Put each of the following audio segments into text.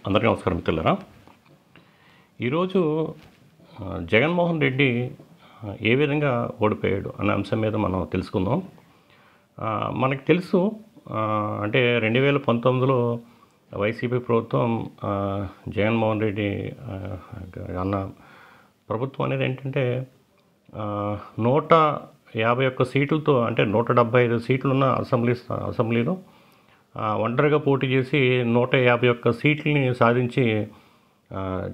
అందరికీ నమస్కారం మిత్రులారా. ఈరోజు జగన్మోహన్ రెడ్డి ఏ విధంగా ఓడిపోయాడు అనే అంశం మీద మనం తెలుసుకుందాం. మనకు తెలుసు, అంటే 2019లో వైసీపీ ప్రభుత్వం జగన్మోహన్ రెడ్డి అన్న ప్రభుత్వం అనేది ఏంటంటే 151 సీట్లతో, అంటే 175 సీట్లున్న అసెంబ్లీలో ఒంటరిగా పోటీ చేసి 151 సీట్లని సాధించి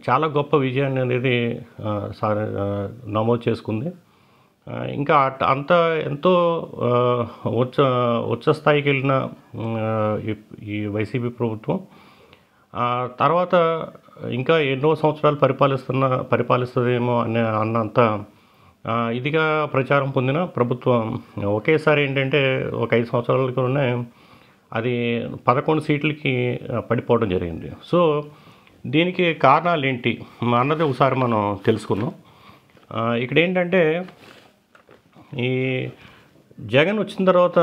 చాలా గొప్ప విజయాన్ని అనేది నమోదు చేసుకుంది. ఇంకా అంత ఎంతో ఉచ్చ స్థాయికి వెళ్ళిన ఈ వైసీపీ ప్రభుత్వం తర్వాత ఇంకా ఎన్నో సంవత్సరాలు పరిపాలిస్తుందేమో అన్నంత ఇదిగా ప్రచారం పొందిన ప్రభుత్వం ఒకేసారి ఏంటంటే ఒక 5 సంవత్సరాలలోనే అది 11 సీట్లకి పడిపోవడం జరిగింది. సో దీనికి కారణాలు ఏంటి అన్నది ఒకసారి మనం తెలుసుకుందాం. ఇక్కడ ఏంటంటే ఈ జగన్ వచ్చిన తర్వాత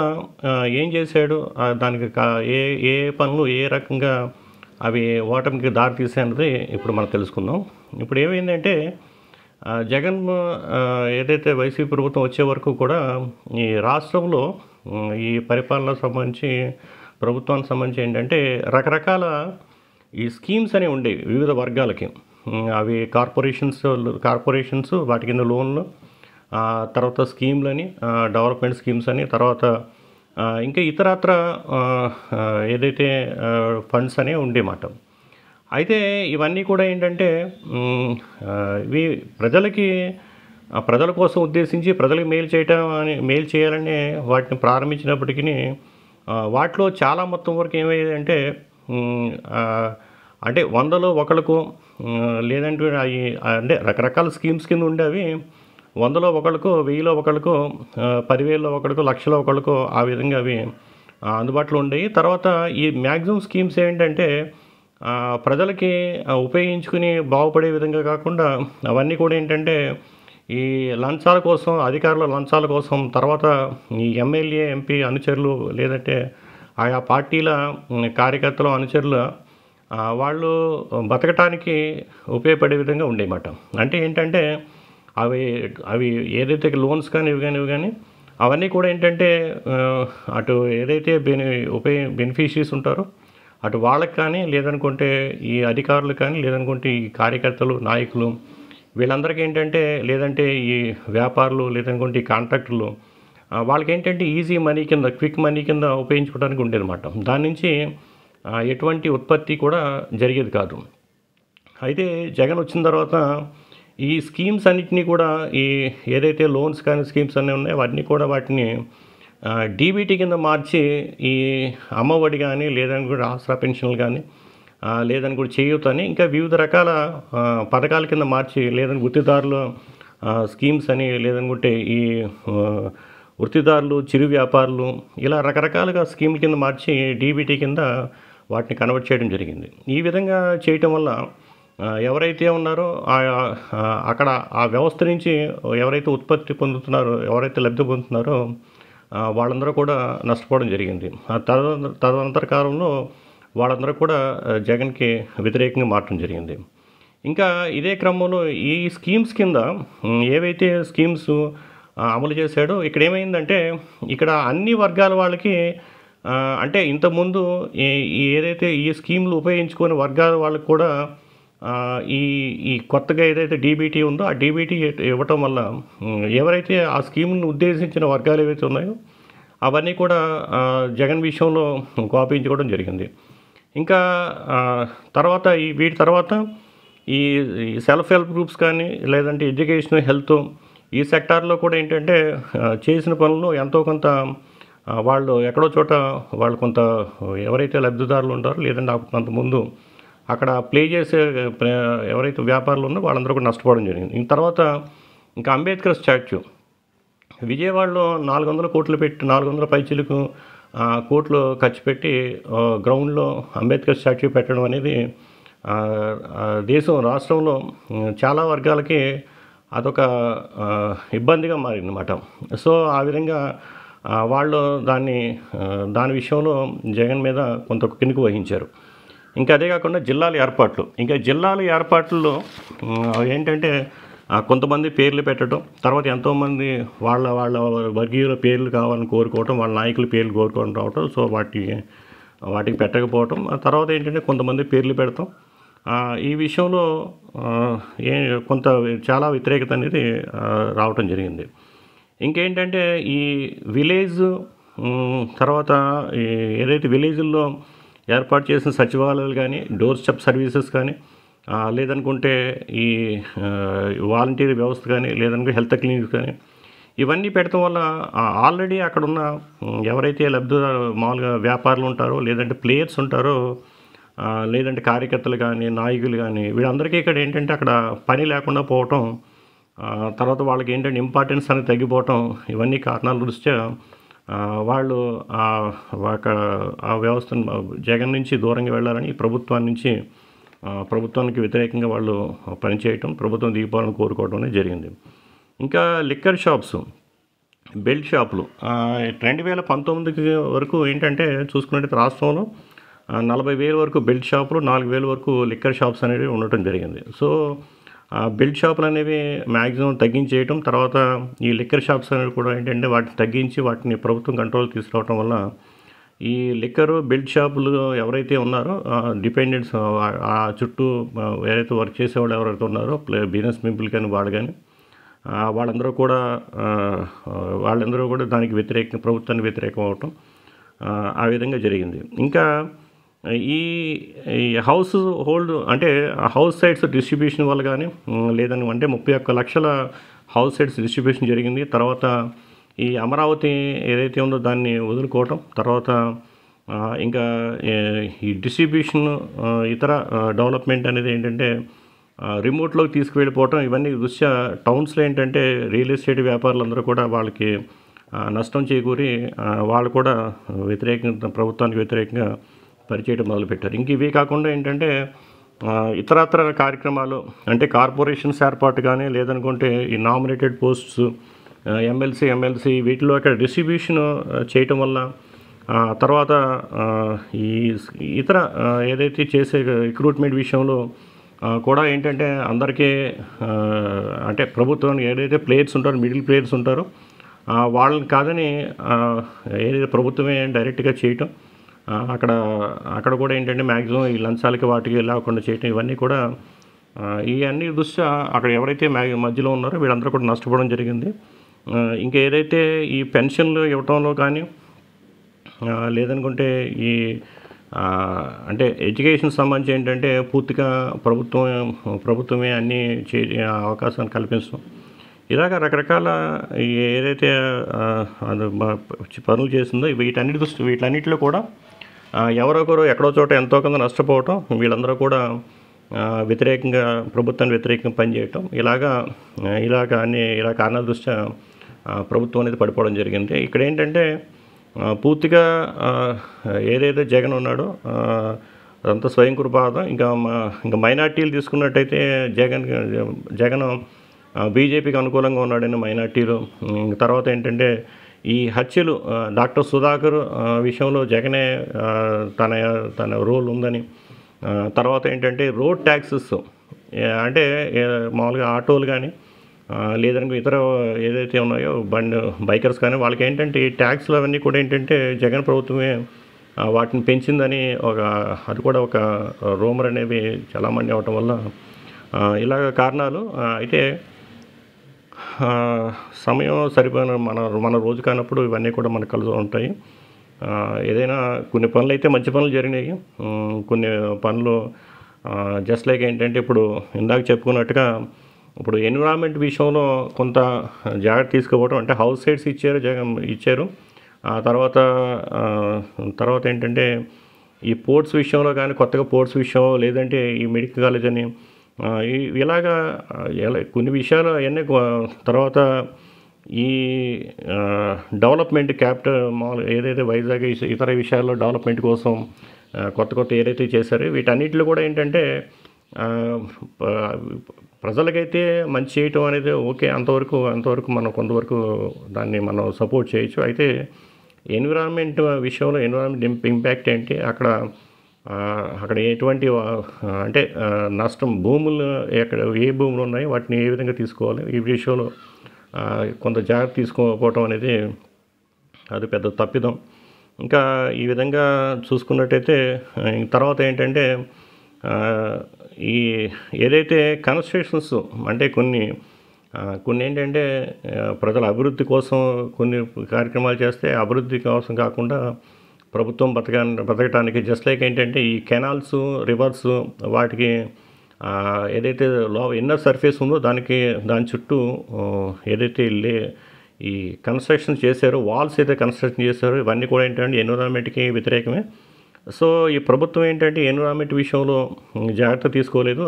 ఏం చేశాడు, దానికి ఏ ఏ పనులు ఏ రకంగా అవి ఓటమికి దారి తీసేది ఇప్పుడు మనం తెలుసుకుందాం. ఇప్పుడు ఏమైందంటే జగన్ ఏదైతే వైసీపీ ప్రభుత్వం వచ్చే వరకు కూడా ఈ రాష్ట్రంలో ఈ పరిపాలన సంబంధించి ప్రభుత్వానికి సంబంధించి ఏంటంటే రకరకాల ఈ స్కీమ్స్ అనేవి ఉండేవి వివిధ వర్గాలకి. అవి కార్పొరేషన్స్ వాటి కింద లోన్లు, తర్వాత స్కీమ్లని, డెవలప్మెంట్ స్కీమ్స్ అని, తర్వాత ఇంకా ఇతరత్ర ఏదైతే ఫండ్స్ అనేవి ఉండేమాట. అయితే ఇవన్నీ కూడా ఏంటంటే ఇవి ప్రజల కోసం ఉద్దేశించి ప్రజలకు మేలు చేయాలని వాటిని ప్రారంభించినప్పటికీ వాటిలో చాలా మొత్తం వరకు ఏమయ్యేదంటే అంటే 100లో ఒకళ్ళకు, లేదంటే అవి అంటే రకరకాల స్కీమ్స్ కింద ఉండేవి 100లో ఒకళ్ళకు, 1000లో ఒకళ్ళకు, 10,000లో ఒకళ్ళకు, లక్షలో ఒకళ్ళకు, ఆ విధంగా అవి అందుబాటులో ఉండేవి. తర్వాత ఈ మ్యాక్సిమం స్కీమ్స్ ఏంటంటే ప్రజలకి ఉపయోగించుకుని బాగుపడే విధంగా కాకుండా అవన్నీ కూడా ఏంటంటే ఈ లంచాల కోసం, అధికారుల లంచాల కోసం, తర్వాత ఈ ఎమ్మెల్యే ఎంపీ అనుచరులు, లేదంటే ఆయా పార్టీల కార్యకర్తలు అనుచరులు వాళ్ళు బతకటానికి ఉపయోగపడే విధంగా ఉండేమాట. అంటే ఏంటంటే అవి ఏదైతే లోన్స్ కానీ ఇవి కానీ అవన్నీ కూడా ఏంటంటే అటు ఏదైతే బెనిఫిషరీస్ ఉంటారో అటు వాళ్ళకి కానీ, లేదనుకుంటే ఈ అధికారులు కానీ, లేదనుకుంటే ఈ కార్యకర్తలు, నాయకులు, వీళ్ళందరికీ ఏంటంటే, లేదంటే ఈ వ్యాపారులు, లేదనుకుంటే ఈ కాంట్రాక్టర్లు, వాళ్ళకి ఏంటంటే ఈజీ మనీ కింద, క్విక్ మనీ కింద ఉపయోగించుకోవడానికి ఉండేదన్నమాట. దాని నుంచి ఎటువంటి ఉత్పత్తి కూడా జరిగేది కాదు. అయితే జగన్ వచ్చిన తర్వాత ఈ స్కీమ్స్ అన్నిటినీ కూడా, ఈ ఏదైతే లోన్స్ కానీ స్కీమ్స్ అన్నీ ఉన్నాయో వాటిని డీబీటీ కింద మార్చి ఈ అమ్మఒడి కానీ, లేదని కూడా ఆసరా పెన్షన్లు కానీ, లేదని కూడా చేయూత అని ఇంకా వివిధ రకాల పథకాల కింద మార్చి, లేదని వృత్తిదారుల స్కీమ్స్ అని, లేదనుకుంటే ఈ వృత్తిదారులు, చిరు వ్యాపారులు, ఇలా రకరకాలుగా స్కీమ్ల కింద మార్చి డీబీటీ కింద వాటిని కన్వర్ట్ చేయడం జరిగింది. ఈ విధంగా చేయటం వల్ల ఎవరైతే ఉన్నారో అక్కడ ఆ వ్యవస్థ నుంచి ఎవరైతే ఉత్పత్తి పొందుతున్నారో, ఎవరైతే లబ్ధి పొందుతున్నారో వాళ్ళందరూ కూడా నష్టపోవడం జరిగింది. తదనంతర కాలంలో వాళ్ళందరూ కూడా జగన్కి వ్యతిరేకంగా మారడం జరిగింది. ఇంకా ఇదే క్రమంలో ఈ స్కీమ్స్ కింద ఏవైతే స్కీమ్స్ అమలు చేశాడో ఇక్కడ ఏమైందంటే, ఇక్కడ అన్ని వర్గాల వాళ్ళకి, అంటే ఇంతకుముందు ఏదైతే ఈ స్కీమ్లు ఉపయోగించుకునే వర్గాల వాళ్ళకి కూడా ఈ కొత్తగా ఏదైతే డీబీటీ ఉందో ఆ డీబీటీ ఇవ్వటం వల్ల ఎవరైతే ఆ స్కీమ్ను ఉద్దేశించిన వర్గాలు ఏవైతే ఉన్నాయో అవన్నీ కూడా జగన్ విషయంలో కోపించుకోవడం జరిగింది. ఇంకా తర్వాత వీటి తర్వాత ఈ సెల్ఫ్ హెల్ప్ గ్రూప్స్ కానీ, లేదంటే ఎడ్యుకేషన్, హెల్త్, ఈ సెక్టార్లో కూడా ఏంటంటే చేసిన పనులు ఎంతో కొంత వాళ్ళు ఎక్కడో చోట వాళ్ళు కొంత ఎవరైతే లబ్ధిదారులు ఉంటారో, లేదంటే కొంతముందు అక్కడ ప్లే చేసే ఎవరైతే వ్యాపారులు ఉన్నారో వాళ్ళందరూ కూడా నష్టపోవడం జరిగింది. ఈ తర్వాత ఇంకా అంబేద్కర్ స్టాచ్యూ విజయవాడలో 400 కోట్లు పెట్టి, 400 పైచిలకు కోట్లు ఖర్చు పెట్టి గ్రౌండ్లో అంబేద్కర్ స్టాచ్యూ పెట్టడం అనేది రాష్ట్రంలో చాలా వర్గాలకి అదొక ఇబ్బందిగా మారిందన్నమాట. సో ఆ విధంగా వాళ్ళు దాని విషయంలో జగన్ మీద కొంత కినుకు వహించారు. ఇంకా అదే కాకుండా జిల్లాల ఏర్పాట్లు, ఇంకా జిల్లాల ఏర్పాట్లలో ఏంటంటే కొంతమంది పేర్లు పెట్టడం, తర్వాత ఎంతోమంది వాళ్ళ వాళ్ళ వర్గీయుల పేర్లు కావాలని కోరుకోవటం, వాళ్ళ నాయకుల పేర్లు కోరుకొని రావటం. సో వాటికి పెట్టకపోవటం. ఆ తర్వాత ఏంటంటే కొంతమంది పేర్లు పెడతాం. ఈ విషయంలో ఏ కొంత చాలా వ్యతిరేకత అనేది రావటం జరిగింది. ఇంకేంటంటే ఈ విలేజ్ తర్వాత ఏదైతే విలేజ్ల్లో ఏర్పాటు చేసిన సచివాలయాలు కానీ, డోర్ స్టెప్ సర్వీసెస్ కానీ, లేదనుకుంటే ఈ వాలంటీర్ వ్యవస్థ కానీ, లేదనుకుంటే హెల్త్ క్లినిక్స్ కానీ, ఇవన్నీ పెట్టడం వల్ల ఆల్రెడీ అక్కడున్న ఎవరైతే మామూలుగా వ్యాపారులు ఉంటారో, లేదంటే ప్లేయర్స్ ఉంటారో, లేదంటే కార్యకర్తలు కానీ, నాయకులు కానీ, వీళ్ళందరికీ ఇక్కడ ఏంటంటే అక్కడ పని లేకుండా పోవటం, తర్వాత వాళ్ళకి ఏంటంటే ఇంపార్టెన్స్ అనేది తగ్గిపోవటం, ఇవన్నీ కారణాల దృష్ట్యా వాళ్ళు ఆ వ్యవస్థను జగన్ నుంచి దూరంగా వెళ్ళాలని ప్రభుత్వానికి వ్యతిరేకంగా వాళ్ళు పనిచేయటం, ప్రభుత్వం దిగిపోవాలని కోరుకోవడం అనేది జరిగింది. ఇంకా లిక్కర్ షాప్స్, బెల్ట్ షాపులు 2019 వరకు ఏంటంటే చూసుకున్నట్టయితే రాష్ట్రంలో 40,000 వరకు బెల్ట్ షాపులు, 4,000 వరకు లిక్కర్ షాప్స్ అనేవి ఉండటం జరిగింది. సో బెల్ట్ షాపులు అనేవి మ్యాక్సిమం తగ్గించేయటం, తర్వాత ఈ లిక్కర్ షాప్స్ అనేవి కూడా ఏంటంటే వాటిని తగ్గించి వాటిని ప్రభుత్వం కంట్రోల్ తీసుకురావటం వల్ల ఈ లిక్కరు బెల్ట్ షాపులు ఎవరైతే ఉన్నారో డిపెండెంట్స్ ఆ చుట్టూ ఎవరైతే వర్క్ చేసేవాళ్ళు ఎవరైతే ఉన్నారో బిజినెస్ పీపుల్ కానీ వాళ్ళు కానీ వాళ్ళందరూ కూడా దానికి ప్రభుత్వానికి వ్యతిరేకం అవటం ఆ విధంగా జరిగింది. ఇంకా ఈ హౌస్ హోల్డ్ అంటే హౌస్ సైట్స్ డిస్ట్రిబ్యూషన్ వల్ల కానీ లేదని అంటే 31 లక్షల హౌస్ సైట్స్ డిస్ట్రిబ్యూషన్ జరిగింది. తర్వాత ఈ అమరావతి ఏదైతే ఉందో దాన్ని వదులుకోవటం, తర్వాత ఇంకా ఈ డిస్ట్రిబ్యూషన్ ఇతర డెవలప్మెంట్ అనేది ఏంటంటే రిమోట్లోకి తీసుకువెళ్ళిపోవటం, ఇవన్నీ దృష్ట్యా టౌన్స్లో ఏంటంటే రియల్ ఎస్టేట్ వ్యాపారులందరూ కూడా వాళ్ళకి నష్టం చేకూరి వాళ్ళు కూడా ప్రభుత్వానికి వ్యతిరేకంగా పనిచేయడం మొదలుపెట్టారు. ఇంక ఇవే కాకుండా ఏంటంటే ఇతరత్ర కార్యక్రమాలు అంటే కార్పొరేషన్స్ ఏర్పాటు కానీ, లేదనుకుంటే ఈ నామినేటెడ్ పోస్ట్స్ ఎమ్మెల్సీ వీటిలో అక్కడ డిస్ట్రిబ్యూషన్ చేయటం వల్ల తర్వాత ఈ ఇతర ఏదైతే చేసే రిక్రూట్మెంట్ విషయంలో కూడా ఏంటంటే అందరికీ అంటే ప్రభుత్వానికి ఏదైతే ప్లేయర్స్ ఉంటారో, మిడిల్ ప్లేయర్స్ ఉంటారో వాళ్ళని కాదని ఏదైతే ప్రభుత్వమే డైరెక్ట్గా చేయటం, అక్కడ కూడా ఏంటంటే మ్యాక్సిమం ఈ లంచాలకి వాటికి లేకుండా చేయటం, ఇవన్నీ కూడా ఈ అన్ని దృష్ట్యా అక్కడ ఎవరైతే మధ్యలో ఉన్నారో వీళ్ళందరూ కూడా నష్టపోవడం జరిగింది. ఇంకా ఏదైతే ఈ పెన్షన్లు ఇవ్వటంలో కానీ, లేదనుకుంటే ఈ అంటే ఎడ్యుకేషన్ సంబంధించి ఏంటంటే పూర్తిగా ప్రభుత్వమే అన్నీ అవకాశాన్ని కల్పించడం, ఇలాగ రకరకాల ఏదైతే పనులు చేసిందో వీటన్నిటిలో కూడా ఎవరొకరు ఎక్కడో చోట ఎంతో కొంత నష్టపోవటం, వీళ్ళందరూ కూడా ప్రభుత్వానికి వ్యతిరేకంగా పనిచేయటం, ఇలా కారణాల దృష్ట్యా ప్రభుత్వం అనేది పడిపోవడం జరిగింది. ఇక్కడ ఏంటంటే పూర్తిగా ఏదైతే జగన్ ఉన్నాడో అదంతా స్వయం కృపాదం. ఇంకా మైనార్టీలు తీసుకున్నట్టయితే జగన్ బీజేపీకి అనుకూలంగా ఉన్నాడని మైనార్టీలు. తర్వాత ఏంటంటే ఈ హత్యలు డాక్టర్ సుధాకర్ విషయంలో జగనే తన రోల్ ఉందని, తర్వాత ఏంటంటే రోడ్ ట్యాక్సెస్ అంటే మామూలుగా ఆటోలు కానీ లేదనుకో ఇతర ఏదైతే ఉన్నాయో బైకర్స్ కానీ వాళ్ళకి ఏంటంటే ఈ ట్యాక్స్లు అవన్నీ కూడా ఏంటంటే జగన్ ప్రభుత్వమే వాటిని పెంచిందని అది కూడా ఒక రూమర్ అనేవి చాలామంది అవటం వల్ల ఇలాగ కారణాలు. అయితే సమయం సరిపోయిన మన రోజు కానప్పుడు ఇవన్నీ కూడా మనకు కలిసి ఉంటాయి. ఏదైనా కొన్ని పనులు అయితే మంచి పనులు జరిగినాయి, కొన్ని పనులు జస్ట్ లైక్ ఏంటంటే ఇప్పుడు ఇందాక చెప్పుకున్నట్టుగా ఇప్పుడు ఎన్విరాన్మెంట్ విషయంలో కొంత జాగ్రత్త తీసుకోవడం, అంటే హౌస్ సైట్స్ ఇచ్చారు. తర్వాత ఏంటంటే ఈ పోర్ట్స్ విషయంలో కానీ, కొత్తగా పోర్ట్స్ విషయం లేదంటే ఈ మెడికల్ కాలేజ్ అని ఇలాగా కొన్ని విషయాలు అవన్నీ. తర్వాత ఈ డెవలప్మెంట్ క్యాపిటల్ ఏదైతే వైజాగ్ ఇతర విషయాల్లో డెవలప్మెంట్ కోసం కొత్త ఏదైతే చేశారో వీటన్నిటిలో కూడా ఏంటంటే ప్రజలకైతే మంచి చేయటం అనేది ఓకే, అంతవరకు మనం కొంతవరకు దాన్ని మనం సపోర్ట్ చేయొచ్చు. అయితే ఎన్విరాన్మెంట్ విషయంలో ఎన్విరాన్మెంట్ ఇంపాక్ట్ ఏంటి, అక్కడ అక్కడ ఎటువంటి అంటే నష్టం భూములు ఎక్కడ ఏ భూములు ఉన్నాయో వాటిని ఏ విధంగా తీసుకోవాలి ఈ విషయంలో కొంత జాగ్రత్త తీసుకోకపోవటం అనేది అది పెద్ద తప్పిదం. ఇంకా ఈ విధంగా చూసుకున్నట్టయితే తర్వాత ఏంటంటే ఈ ఏదైతే కన్స్ట్రక్షన్స్ అంటే కొన్ని ఏంటంటే ప్రజల అభివృద్ధి కోసం కొన్ని కార్యక్రమాలు చేస్తే అభివృద్ధి కోసం కాకుండా ప్రభుత్వం బతకటానికి జస్ట్ లైక్ ఏంటంటే ఈ కెనాల్స్ రివర్స్ వాటికి ఏదైతే ఇన్నర్ సర్ఫేస్ ఉందో దాని చుట్టూ ఏదైతే ఈ కన్స్ట్రక్షన్ చేశారో వాల్స్ అయితే కన్స్ట్రక్షన్ చేశారో ఇవన్నీ కూడా ఏంటంటే ఎన్విరాన్మెంట్కి వ్యతిరేకమే. సో ఈ ప్రభుత్వం ఏంటంటే ఎన్విరాన్మెంట్ విషయంలో జాగ్రత్త తీసుకోలేదు.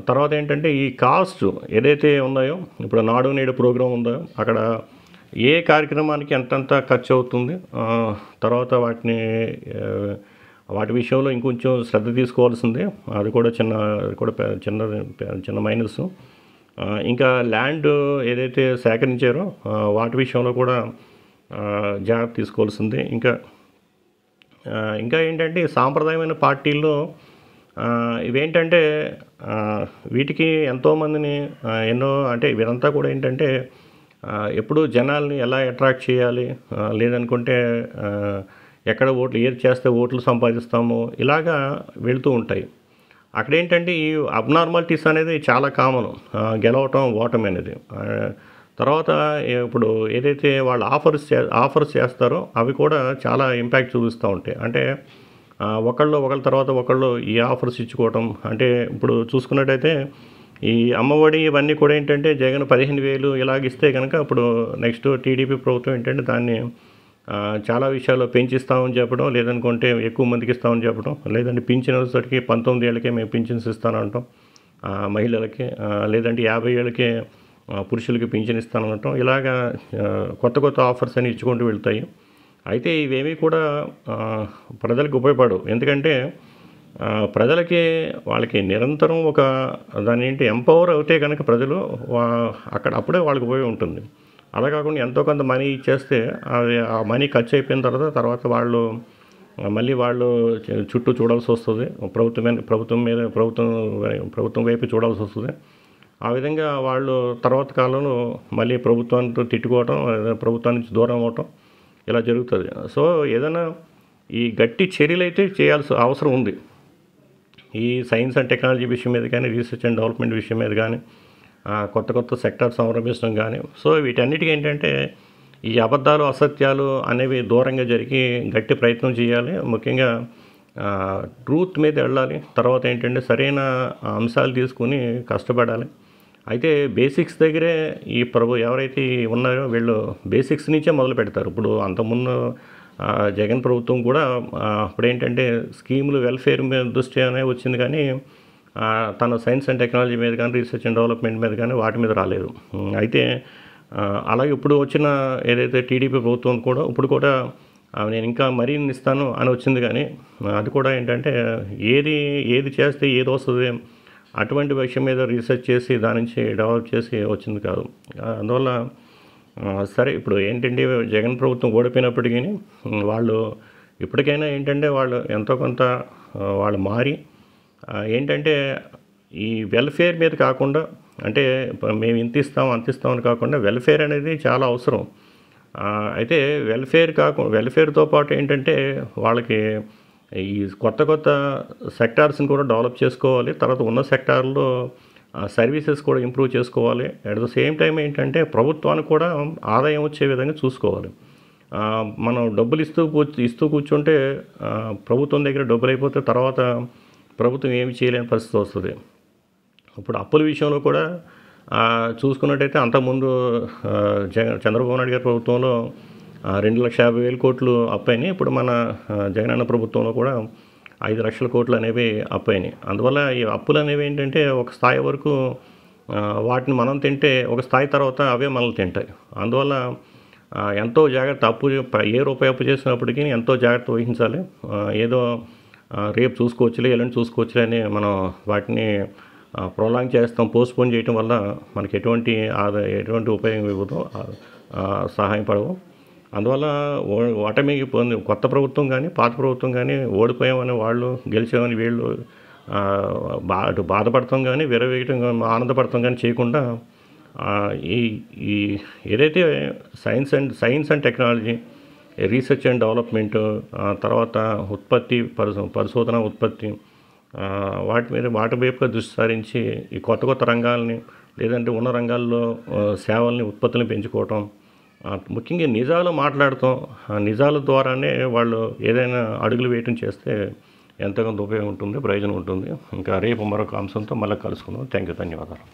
తర్వాత ఏంటంటే ఈ కాస్ట్ ఏదైతే ఉన్నాయో ఇప్పుడు నాడు నేడు ప్రోగ్రాం ఉందో అక్కడ ఏ కార్యక్రమానికి ఎంతంత ఖర్చు అవుతుంది, తర్వాత వాటి విషయంలో ఇంకొంచెం శ్రద్ధ తీసుకోవాల్సిందే. అది కూడా చిన్న మైనస్. ఇంకా ల్యాండ్ ఏదైతే సేకరించారో వాటి విషయంలో కూడా జాగ్రత్త తీసుకోవాల్సిందే. ఇంకా ఏంటంటే సాంప్రదాయమైన పార్టీల్లో ఇవేంటంటే వీటికి ఎంతోమందిని అంటే వీరంతా కూడా ఏంటంటే ఎప్పుడు జనాల్ని ఎలా అట్రాక్ట్ చేయాలి, లేదనుకుంటే ఎక్కడ ఏది చేస్తే ఓట్లు సంపాదిస్తామో ఇలాగా వెళుతూ ఉంటాయి. అక్కడేంటంటే ఈ అబ్నార్మాలిటీస్ అనేది చాలా కామన్, గెలవటం ఓటమి అనేది. తర్వాత ఇప్పుడు ఏదైతే వాళ్ళు ఆఫర్స్ చేస్తారో అవి కూడా చాలా ఇంపాక్ట్ చూపిస్తూ ఉంటాయి. అంటే ఒకళ్ళ తర్వాత ఒకళ్ళు ఈ ఆఫర్స్ ఇచ్చుకోవటం. అంటే ఇప్పుడు చూసుకున్నట్టయితే ఈ అమ్మఒడి ఇవన్నీ కూడా ఏంటంటే జగన్ 15,000 ఇలాగిస్తే కనుక ఇప్పుడు నెక్స్ట్ టీడీపీ ప్రభుత్వం ఏంటంటే దాన్ని చాలా విషయాల్లో పెంచిస్తామని చెప్పడం, లేదనుకుంటే ఎక్కువ మందికి ఇస్తామని చెప్పడం, లేదంటే పింఛన్ వచ్చేసరికి 19 ఏళ్ళకే మేము పింఛన్స్ ఇస్తానంటాం మహిళలకి, లేదంటే 50 ఏళ్ళకే పురుషులకి పింఛన్ ఇస్తానటం. ఇలాగా కొత్త ఆఫర్స్ అని ఇచ్చుకుంటూ వెళ్తాయి. అయితే ఇవేమీ కూడా ప్రజలకు ఉపయోగపడవు. ఎందుకంటే ప్రజలకి వాళ్ళకి నిరంతరం దాని ఎంపవర్ అవుతే కనుక ప్రజలు అప్పుడే వాళ్ళకి ఉపయోగం ఉంటుంది. అలా కాకుండా ఎంతో కొంత మనీ ఇచ్చేస్తే ఆ మనీ ఖర్చు అయిపోయిన తర్వాత మళ్ళీ వాళ్ళు చుట్టూ చూడాల్సి వస్తుంది, ప్రభుత్వం వైపు చూడాల్సి వస్తుంది. ఆ విధంగా వాళ్ళు తర్వాత కాలంలో మళ్ళీ ప్రభుత్వానికి తిట్టుకోవటం, ప్రభుత్వం నుంచి దూరం అవ్వటం ఇలా జరుగుతుంది. సో ఏదైనా ఈ గట్టి చర్యలు అయితే చేయాల్సిన అవసరం ఉంది. ఈ సైన్స్ అండ్ టెక్నాలజీ విషయం మీద కానీ, రీసెర్చ్ అండ్ డెవలప్మెంట్ విషయం మీద కానీ, కొత్త సెక్టార్ సంరంభించడం కానీ. సో వీటన్నిటికీ ఏంటంటే ఈ అబద్ధాలు అసత్యాలు అనేవి దూరంగా జరిగి గట్టి ప్రయత్నం చేయాలి. ముఖ్యంగా ట్రూత్ మీద వెళ్ళాలి. తర్వాత ఏంటంటే సరైన అంశాలు తీసుకుని కష్టపడాలి. అయితే బేసిక్స్ దగ్గరే ఎవరైతే ఉన్నారో వీళ్ళు బేసిక్స్ నుంచే మొదలు పెడతారు. ఇప్పుడు అంతకుముందు జగన్ ప్రభుత్వం కూడా అప్పుడేంటంటే స్కీములు వెల్ఫేర్ మీద దృష్టి అనే వచ్చింది, కానీ తన సైన్స్ అండ్ టెక్నాలజీ మీద కానీ, రీసెర్చ్ అండ్ డెవలప్మెంట్ మీద కానీ వాటి మీద రాలేదు. అయితే అలాగే ఇప్పుడు వచ్చిన ఏదైతే టీడీపీ ప్రభుత్వం కూడా ఇప్పుడు కూడా నేను ఇంకా మరిన్ని ఇస్తాను అని వచ్చింది, కానీ అది కూడా ఏంటంటే ఏది చేస్తే ఏది వస్తుంది అటువంటి విషయం మీద రీసెర్చ్ చేసి దాని నుంచి డెవలప్ చేసి వచ్చింది కాదు. అందువల్ల సరే ఇప్పుడు ఏంటంటే జగన్ ప్రభుత్వం ఓడిపోయినప్పటికీ వాళ్ళు ఇప్పటికైనా ఏంటంటే వాళ్ళు ఎంతో కొంత వాళ్ళు మారి ఏంటంటే ఈ వెల్ఫేర్ మీద కాకుండా, అంటే మేము ఇంత ఇస్తాం అంత ఇస్తామని కాకుండా వెల్ఫేర్ అనేది చాలా అవసరం. అయితే వెల్ఫేర్తో పాటు ఏంటంటే వాళ్ళకి ఈ కొత్త సెక్టార్స్ని కూడా డెవలప్ చేసుకోవాలి. తర్వాత ఉన్న సెక్టార్లో సర్వీసెస్ కూడా ఇంప్రూవ్ చేసుకోవాలి. అట్ ద సేమ్ టైం ఏంటంటే ప్రభుత్వానికి కూడా ఆదాయం వచ్చే విధంగా చూసుకోవాలి. మనం డబ్బులు ఇస్తూ కూర్చుంటే ప్రభుత్వం దగ్గర డబ్బులు అయిపోతే తర్వాత ప్రభుత్వం ఏమి చేయలేని పరిస్థితి వస్తుంది. ఇప్పుడు అప్పుల విషయంలో కూడా చూసుకున్నట్టయితే అంతకుముందు చంద్రబాబు నాయుడు గారి ప్రభుత్వంలో 2,50,000 కోట్లు అప్పయినాయి. ఇప్పుడు మన జగనన్న ప్రభుత్వంలో కూడా 5 లక్షల కోట్లు అనేవి అప్పయినాయి. అందువల్ల ఈ అప్పులు అనేవి ఏంటంటే ఒక స్థాయి వరకు వాటిని మనం తింటే ఒక స్థాయి తర్వాత అవే మనల్ని తింటాయి. అందువల్ల ఎంతో జాగ్రత్త ఏ రూపాయి అప్పు చేసినప్పటికీ ఎంతో జాగ్రత్త వహించాలి. ఏదో రేపు చూసుకోవచ్చులే ఎల్లుండి చూసుకోవచ్చులే అని మనం వాటిని ప్రొలాంగ్ చేస్తాం. పోస్ట్పోన్ చేయటం వల్ల మనకి ఎటువంటి ఉపయోగం ఇవ్వదు, సహాయపడవు. అందువల్ల ఓటమికి పొంది కొత్త ప్రభుత్వం కానీ పాత ప్రభుత్వం కానీ ఓడిపోయామని వాళ్ళు గెలిచామని వీళ్ళు అటు బాధపడతాం కానీ విరవేయటం కానీ ఆనందపడతాం కానీ చేయకుండా ఈ ఈ ఏదైతే science and technology, research and development, తర్వాత ఉత్పత్తి పరిశోధన ఉత్పత్తి, వాటి వైపుగా దృష్టి సారించి ఈ కొత్త కొత్త రంగాల్ని లేదంటే ఉన్న రంగాల్లో సేవల్ని ఉత్పత్తులను పెంచుకోవటం, ముఖ్యంగా నిజాలు మాట్లాడటం, నిజాల ద్వారానే వాళ్ళు ఏదైనా అడుగులు వేయటం చేస్తే ఎంతగానో ఉపయోగం ఉంటుంది, ప్రయోజనం ఉంటుంది. ఇంకా రేపు మరొక అంశంతో మళ్ళీ కలుసుకుందాం. థ్యాంక్ యూ, ధన్యవాదాలు.